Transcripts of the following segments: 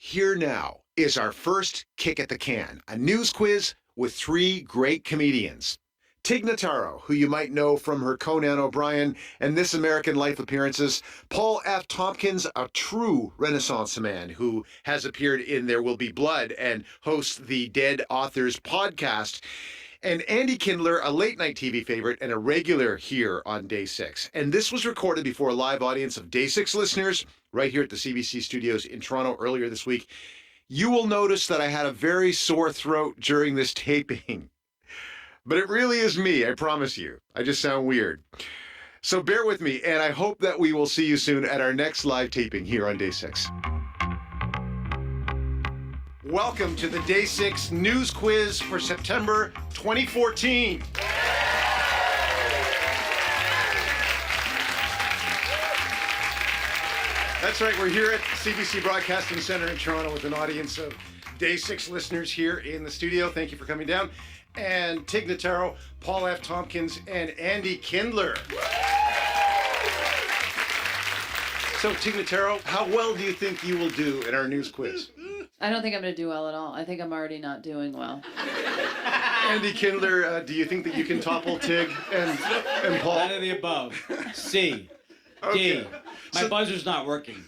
Here now is our first kick at the can, a news quiz with three great comedians. Tig Notaro, who you might know from her Conan O'Brien and This American Life appearances. Paul F. Tompkins, a true Renaissance man who has appeared in There Will Be Blood and hosts the Dead Authors podcast. And Andy Kindler, a late-night TV favorite and a regular here on Day 6. And this was recorded before a live audience of Day 6 listeners right here at the CBC studios in Toronto earlier this week. You will notice that I had a very sore throat during this taping. But it really is me, I promise you. I just sound weird. So bear with me, and I hope that we will see you soon at our next live taping here on Day 6. Welcome to the Day 6 News Quiz for September 2014. That's right, we're here at CBC Broadcasting Centre in Toronto with an audience of Day 6 listeners here in the studio. Thank you for coming down. And Tig Notaro, Paul F. Tompkins, and Andy Kindler. So, Tig Notaro, how well do you think you will do in our news quiz? I don't think I'm going to do well at all. I think I'm already not doing well. Andy Kindler, do you think that you can topple Tig and Paul? None of the above. C. Okay. D. My buzzer's not working.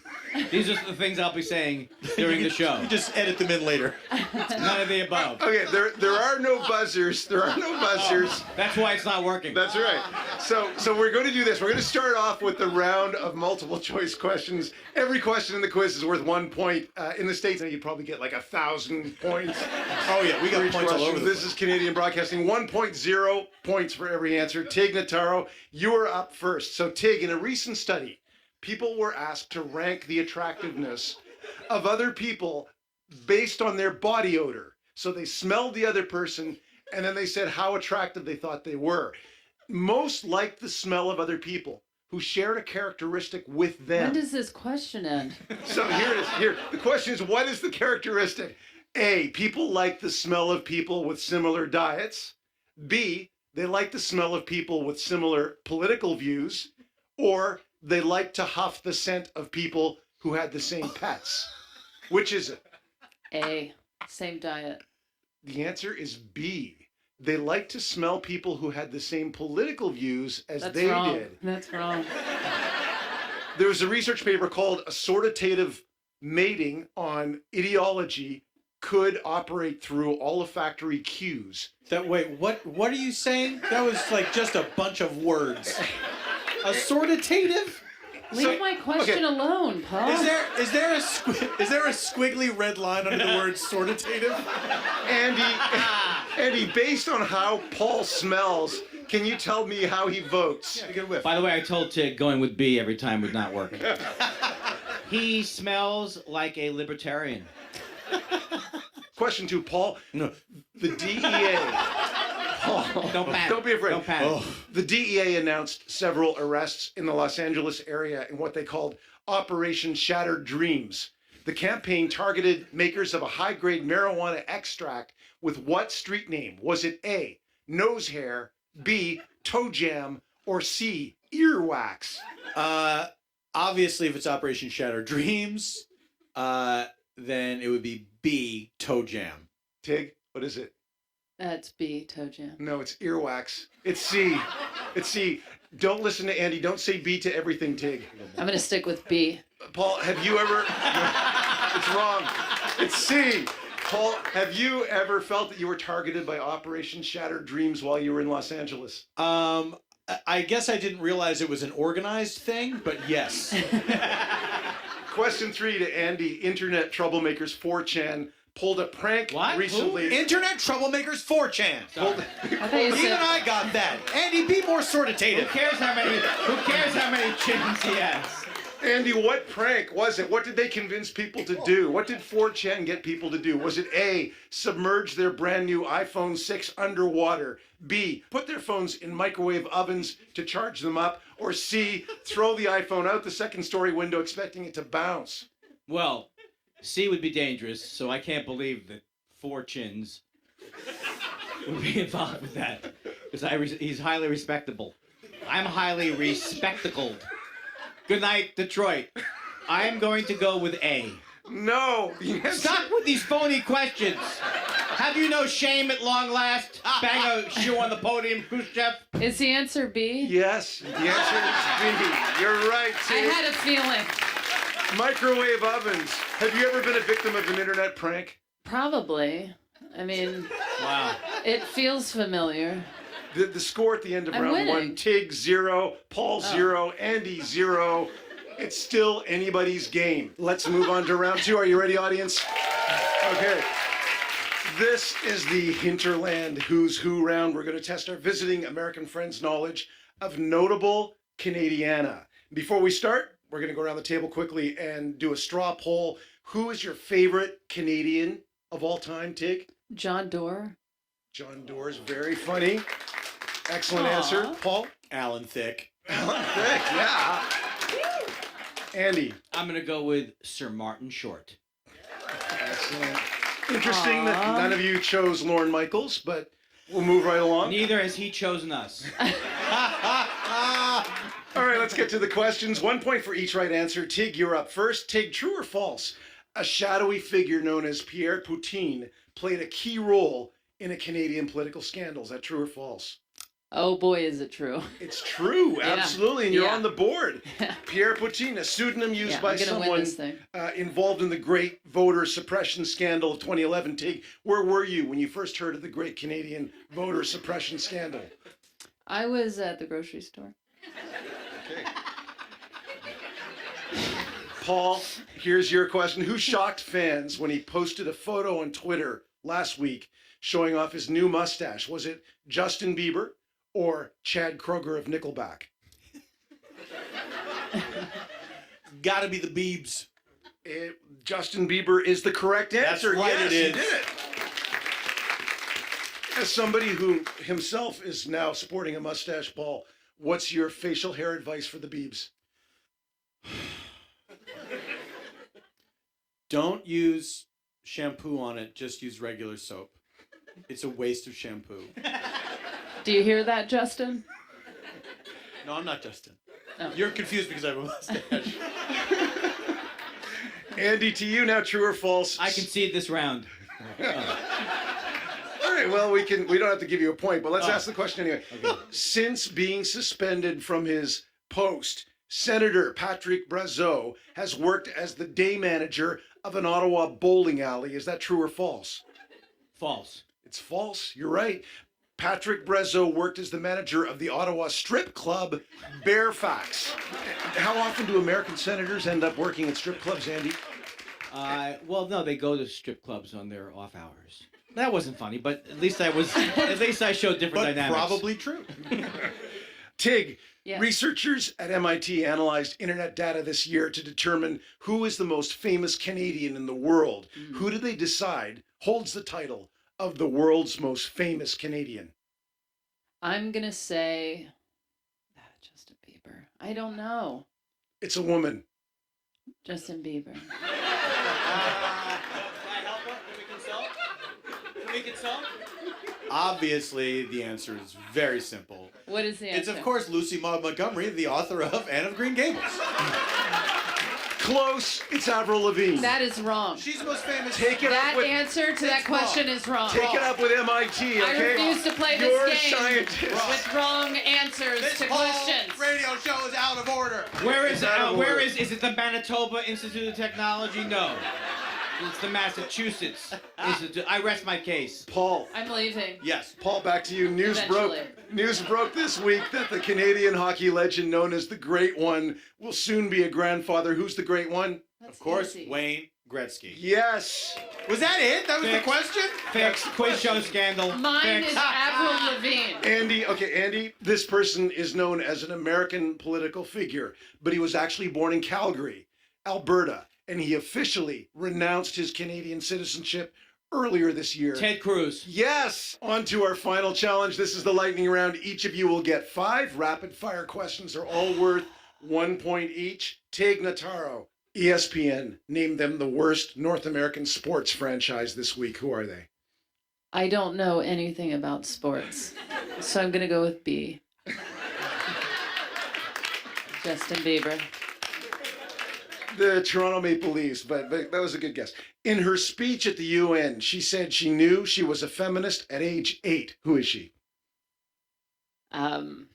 These are the things I'll be saying during the show. You just edit them in later. None of the above. Okay, there are no buzzers. There are no buzzers. That's why it's not working. That's right. So we're going to do this. We're going to start off with the round of multiple choice questions. Every question in the quiz is worth 1 point. In the States, you probably get like 1,000 points. Oh yeah, we got each points all question. over the This place. is Canadian Broadcasting. 1.0 points for every answer. Tig Notaro, you are up first. So Tig, in a recent study, people were asked to rank the attractiveness of other people based on their body odor. So they smelled the other person, and then they said how attractive they thought they were. Most liked the smell of other people who shared a characteristic with them. When does this question end? So here it is. Here, the question is, what is the characteristic? A, people like the smell of people with similar diets. B, they like the smell of people with similar political views. Or they like to huff the scent of people who had the same pets. Which is it? A. Same diet. The answer is B. They like to smell people who had the same political views as That's they wrong. did. That's wrong. There was a research paper called Assortative Mating on Ideology could operate through olfactory cues. Wait, what are you saying? That was like just a bunch of words. Assortative? Leave my question alone, Paul. Is there a squiggly red line under the word sortative? Andy, based on how Paul smells, can you tell me how he votes? Yeah, good whiff. By the way, I told Tig going with B every time would not work. He smells like a libertarian. Question 2, Paul. No. The DEA. Paul, Don't panic. don't be afraid. Don't panic. Oh. The DEA announced several arrests in the Los Angeles area in what they called Operation Shattered Dreams. The campaign targeted makers of a high-grade marijuana extract with what street name? Was it A, nose hair, B, toe jam, or C, earwax? Obviously, if it's Operation Shatter Dreams, then it would be B, toe jam. Tig, what is it? That's B. Toe jam. No, it's earwax. It's C. It's C. Don't listen to Andy. Don't say B to everything, Tig. I'm going to stick with B. Paul, have you ever... It's wrong. It's C. Paul, have you ever felt that you were targeted by Operation Shattered Dreams while you were in Los Angeles? I guess I didn't realize it was an organized thing, but yes. Question 3 to Andy. Internet troublemakers 4chan pulled a prank What? recently. Internet troublemakers 4chan. Pulled- I thought you Even said... I got that. Andy, be more sortative. Who cares how many chins he has? Andy, what prank was it? What did they convince people to do? What did 4chan get people to do? Was it A, submerge their brand new iPhone 6 underwater? B, put their phones in microwave ovens to charge them up? Or C, throw the iPhone out the second story window expecting it to bounce? Well, C would be dangerous, so I can't believe that 4 chins would be involved with that. Because he's highly respectable. I'm highly respectacled. Good night, Detroit. I'm going to go with A. No. Stop with these phony questions. Have you no shame at long last? Bang a shoe on the podium, Khrushchev. Is the answer B? Yes, the answer is B. You're right, I Tig. had a feeling. Microwave ovens. Have you ever been a victim of an internet prank? Probably. I mean, Wow. it feels familiar. The score at the end of I'm round winning. 1, Tig 0, Paul 0, Andy 0. It's still anybody's game. Let's move on to round 2. Are you ready, audience? Okay. This is the Hinterland Who's Who round. We're going to test our visiting American friends' knowledge of notable Canadiana. Before we start, we're going to go around the table quickly and do a straw poll. Who is your favorite Canadian of all time, Tig? John Doerr. John Doerr's very funny. Excellent Aw. answer. Paul? Alan Thicke. Alan Thicke, yeah. Andy? I'm going to go with Sir Martin Short. Excellent. Interesting that Aw. none of you chose Lorne Michaels, but we'll move right along. Neither has he chosen us. All right, let's get to the questions. 1 point for each right answer. Tig, you're up first. Tig, true or false? A shadowy figure known as Pierre Poutine played a key role in a Canadian political scandal. Is that true or false? Oh boy, is it true. It's true, Yeah. absolutely, and you're Yeah. on the board. Pierre Poutine, a pseudonym used Yeah, by I'm gonna win someone this thing. involved in the great voter suppression scandal of 2011. Tig, where were you when you first heard of the great Canadian voter suppression scandal? I was at the grocery store. Okay. Paul, here's your question. Who shocked fans when he posted a photo on Twitter last week showing off his new mustache? Was it Justin Bieber or Chad Kroeger of Nickelback? Gotta be the Biebs. Justin Bieber is the correct answer. right, Yes, it is. he did it. As somebody who himself is now sporting a mustache, Paul, what's your facial hair advice for the Biebs? Don't use shampoo on it, just use regular soap. It's a waste of shampoo. Do you hear that, Justin? No, I'm not Justin. Oh. You're confused because I have a mustache. Andy, to you now, true or false? I concede this round. All right, well, we don't have to give you a point, but let's ask the question anyway. Okay. Since being suspended from his post, Senator Patrick Brazeau has worked as the day manager of an Ottawa bowling alley. Is that true or false? False. It's false. You're right. Patrick Brazeau worked as the manager of the Ottawa strip club Bearfax. How often do American senators end up working at strip clubs, Andy? Well, no, they go to strip clubs on their off hours. That wasn't funny, but at least I showed different But dynamics. probably true. Tig, Yes. researchers at MIT analyzed internet data this year to determine who is the most famous Canadian in the world. Who did they decide holds the title of the world's most famous Canadian? I'm gonna say Justin Bieber. I don't know. It's a woman. Justin Bieber. Can I help her? Can we consult? Obviously, the answer is very simple. What is the answer? It's, of course, Lucy Maud Montgomery, the author of Anne of Green Gables. Close. It's Avril Lavigne. That is wrong. She's the most famous. Take it That up with, answer to that It's question wrong. is wrong. take it up with MIT, I okay? refuse to play You're a this game scientist. with wrong answers This to whole questions. radio show is out of order. Where is out of order. is it the Manitoba Institute of Technology? No. It's the Massachusetts Institute. I rest my case. Paul. I'm leaving. Yes. Paul, back to you. News Eventually. broke this week that the Canadian hockey legend known as the Great One will soon be a grandfather. Who's the Great One? That's Of course, easy. Wayne Gretzky. Yes. Was that it? That was the Fixed. question? Fixed. Quiz show scandal. Mine Fixed. is Avril Lavigne. Andy, this person is known as an American political figure, but he was actually born in Calgary, Alberta, and he officially renounced his Canadian citizenship earlier this year. Ted Cruz. Yes! On to our final challenge. This is the lightning round. Each of you will get 5 rapid fire questions. They're all worth 1 point each. Tig Notaro, ESPN named them the worst North American sports franchise this week. Who are they? I don't know anything about sports, so I'm gonna go with B. Justin Bieber. The Toronto Maple Leafs, but that was a good guess. In her speech at the UN, she said she knew she was a feminist at age 8. Who is she? Um,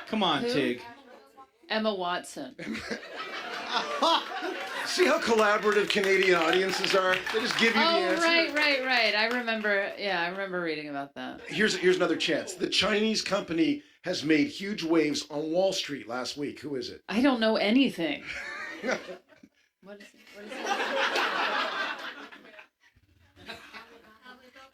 Come on, Who? Tig. Emma Watson. See how collaborative Canadian audiences are? They just give you the Oh, answer. right. I remember reading about that. Here's another chance. The Chinese company has made huge waves on Wall Street last week. Who is it? I don't know anything. What is it?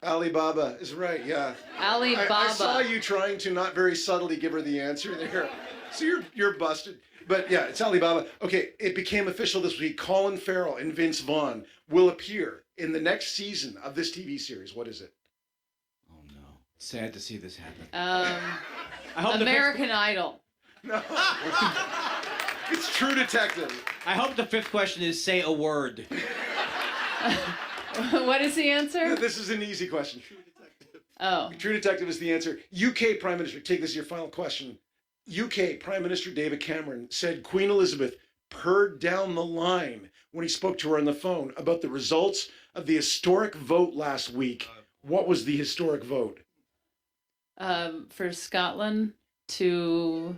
Alibaba is right, yeah. Alibaba. I saw you trying to not very subtly give her the answer there. So you're busted. But yeah, it's Alibaba. Okay, it became official this week. Colin Farrell and Vince Vaughn will appear in the next season of this TV series. What is it? Oh no. Sad to see this happen. Um, I hope American Idol. No. It's True Detective. I hope the fifth question is say a word. What is the answer? This is an easy question. Oh. True Detective is the answer. UK Prime Minister, take this as your final question. UK Prime Minister David Cameron said Queen Elizabeth purred down the line when he spoke to her on the phone about the results of the historic vote last week. What was the historic vote? For Scotland to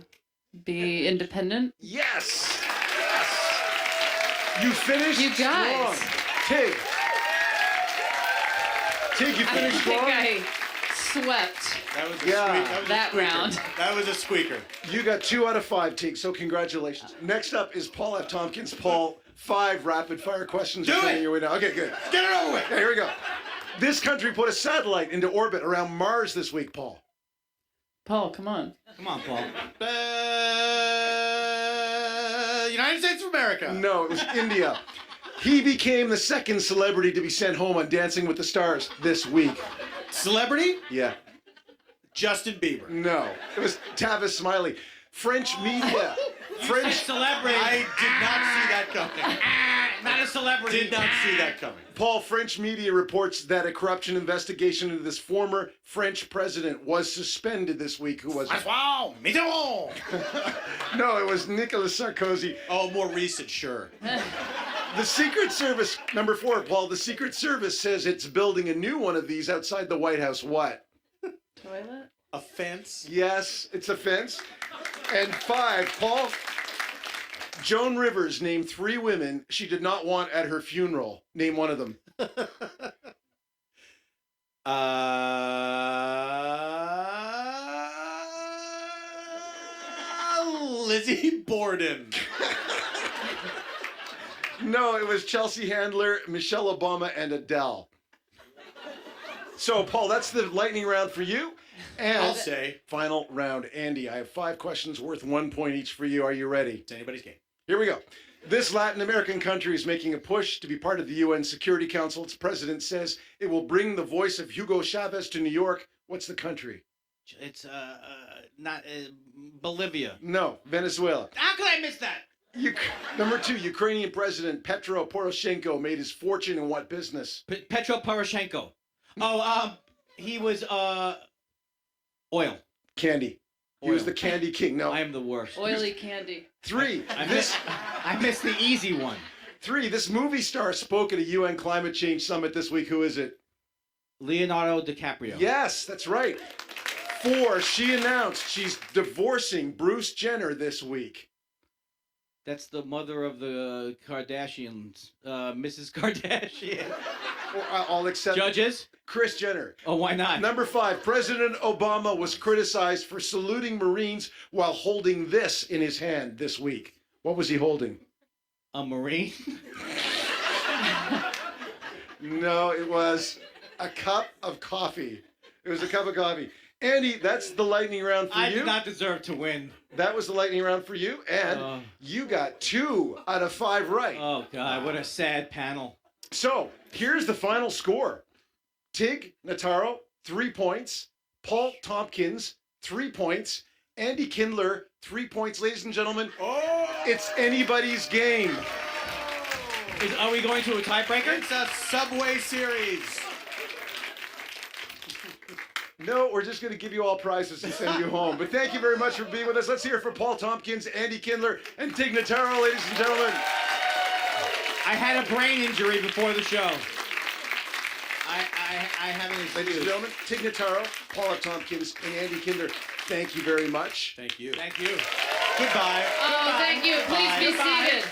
be independent. Yes! Yes! You finished You guys. strong. Tig, you I finished think strong. I swept. That was a Yeah. That round. That was a squeaker. You got 2 out of 5, Tig, so congratulations. Next up is Paul F. Tompkins. Paul, 5 rapid-fire questions. Do are coming it! your way now. Okay, good. Get it over with. Okay, here we go. This country put a satellite into orbit around Mars this week, Paul. Paul, come on. Come on, Paul. United States of America. No, it was India. He became the second celebrity to be sent home on Dancing with the Stars this week. Celebrity? Yeah. Justin Bieber. No, it was Tavis Smiley. French media. French. Celebrity. I did not see that coming. Not a celebrity. Did not see that coming. Paul, French media reports that a corruption investigation into this former French president was suspended this week. Who was it? Wow, Mitterrand. No, it was Nicolas Sarkozy. Oh, more recent, sure. The Secret Service, number 4, Paul, the Secret Service says it's building a new one of these outside the White House. What? Toilet? A fence. Yes, it's a fence. And 5, Paul, Joan Rivers named 3 women she did not want at her funeral. Name one of them. Lizzie Borden. No, it was Chelsea Handler, Michelle Obama, and Adele. So, Paul, that's the lightning round for you. And I'll say. final round, Andy. I have 5 questions worth 1 point each for you. Are you ready? It's anybody's game. Here we go. This Latin American country is making a push to be part of the UN Security Council. Its president says it will bring the voice of Hugo Chavez to New York. What's the country? It's not Bolivia. No, Venezuela. How could I miss that? Number 2, Ukrainian President Petro Poroshenko made his fortune in what business? Petro Poroshenko. Oh, he was oil. Candy. He was Oil. the candy king. No. I am the worst. Oily candy. 3. I missed the easy one. 3. This movie star spoke at a UN climate change summit this week. Who is it? Leonardo DiCaprio. Yes, that's right. 4. She announced she's divorcing Bruce Jenner this week. That's the mother of the Kardashians, Mrs. Kardashian. I'll accept. Judges? Kris Jenner. Oh, why not? Number 5. President Obama was criticized for saluting Marines while holding this in his hand this week. What was he holding? A Marine? No, it was a cup of coffee. It was a cup of coffee. Andy, that's the lightning round for I you. did not deserve to win. That was the lightning round for you, and you got 2 out of 5 right. Oh, God, what a sad panel. So, here's the final score. Tig Notaro, 3 points. Paul Tompkins, 3 points. Andy Kindler, 3 points. Ladies and gentlemen, it's anybody's game. Are we going to a tiebreaker? It's a Subway series. No, we're just going to give you all prizes and send you home. But thank you very much for being with us. Let's hear it for Paul Tompkins, Andy Kindler, and Tig Notaro, ladies and gentlemen. I had a brain injury before the show. I have an excuse. Ladies and gentlemen, Tig Notaro, Paula Tompkins, and Andy Kindler, thank you very much. Thank you. Thank you. Goodbye. Oh, thank you. Please be Goodbye. seated.